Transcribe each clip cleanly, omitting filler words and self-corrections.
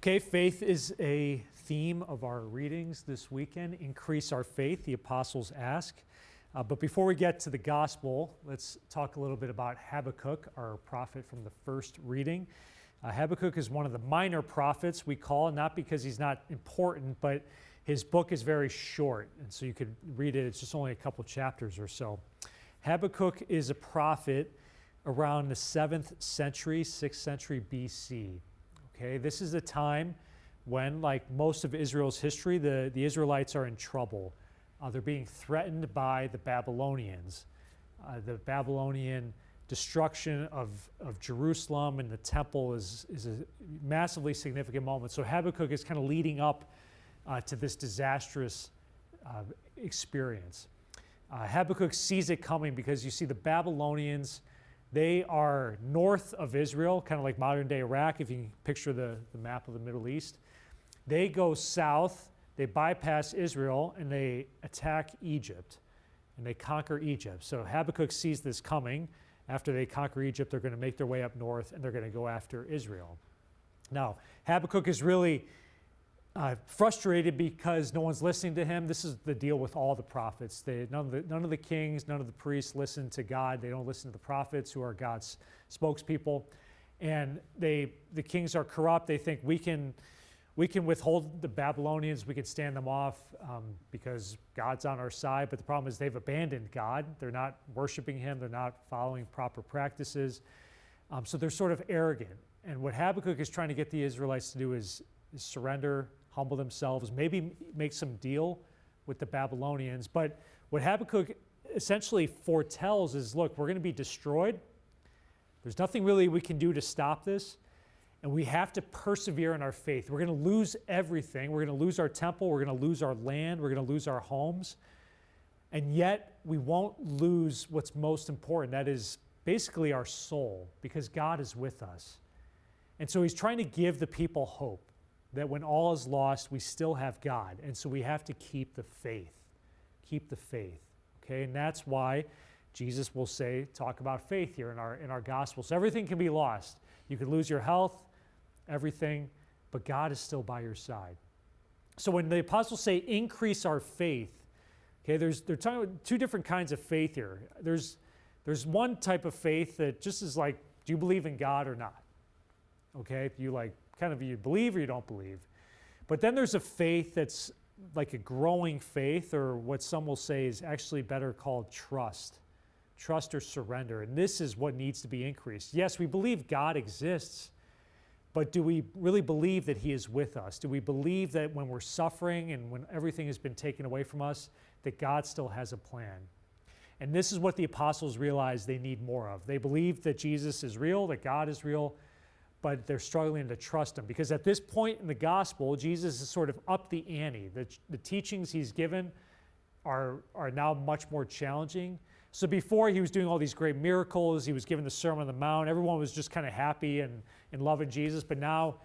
Okay, faith is a theme of our readings this weekend. Increase our faith, the apostles ask. But before we get to the gospel, let's talk a little bit about Habakkuk, our prophet from the first reading. Habakkuk is one of the minor prophets we call, not because he's not important, but his book is very short. And so you could read it, it's just only a couple chapters or so. Habakkuk is a prophet around the 7th century, 6th century BC. Okay, this is a time when, like most of Israel's history, the Israelites are in trouble. They're being threatened by the Babylonians. The Babylonian destruction of Jerusalem and the temple is a massively significant moment. So Habakkuk is kind of leading up to this disastrous experience. Habakkuk sees it coming because you see the Babylonians, they are north of Israel, kind of like modern-day Iraq, if you can picture the map of the Middle East. They go south, they bypass Israel, and they attack Egypt, and they conquer Egypt. So Habakkuk sees this coming. After they conquer Egypt, they're going to make their way up north, and they're going to go after Israel. Now, Habakkuk is really frustrated because no one's listening to him. This is the deal with all the prophets. None of the kings, none of the priests listen to God. They don't listen to the prophets who are God's spokespeople. And the kings are corrupt. They think we can withhold the Babylonians, we can stand them off because God's on our side. But the problem is they've abandoned God. They're not worshiping him. They're not following proper practices. So they're sort of arrogant. And what Habakkuk is trying to get the Israelites to do is surrender, humble themselves, maybe make some deal with the Babylonians. But what Habakkuk essentially foretells is, look, we're going to be destroyed. There's nothing really we can do to stop this. And we have to persevere in our faith. We're going to lose everything. We're going to lose our temple. We're going to lose our land. We're going to lose our homes. And yet we won't lose what's most important. That is basically our soul, because God is with us. And so he's trying to give the people hope that when all is lost, we still have God. And so we have to keep the faith. Keep the faith. Okay? And that's why Jesus will talk about faith here in our gospel. So everything can be lost. You could lose your health, everything, but God is still by your side. So when the apostles say increase our faith, okay, they're talking about two different kinds of faith here. There's one type of faith that just is like, do you believe in God or not? Okay, you believe or you don't believe. But then there's a faith that's like a growing faith, or what some will say is actually better called trust or surrender. And this is what needs to be increased. Yes, we believe God exists, but do we really believe that he is with us? Do we believe that when we're suffering and when everything has been taken away from us, that God still has a plan? And this is what the apostles realized they need more of. They believe that Jesus is real, that God is real, but they're struggling to trust him. Because at this point in the gospel, Jesus has sort of upped the ante. The teachings he's given are now much more challenging. So before he was doing all these great miracles, he was giving the Sermon on the Mount, everyone was just kind of happy and loving Jesus, but now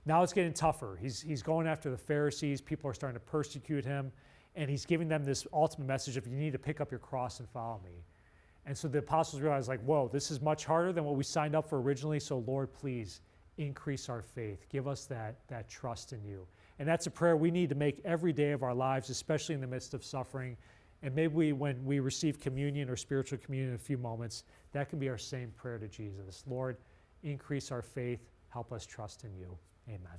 it's getting tougher. He's going after the Pharisees, people are starting to persecute him, and he's giving them this ultimate message of you need to pick up your cross and follow me. And so the apostles realized, like, whoa, this is much harder than what we signed up for originally, so Lord, please increase our faith. Give us that trust in you. And that's a prayer we need to make every day of our lives, especially in the midst of suffering. And maybe when we receive communion or spiritual communion in a few moments, that can be our same prayer to Jesus. Lord, increase our faith. Help us trust in you. Amen.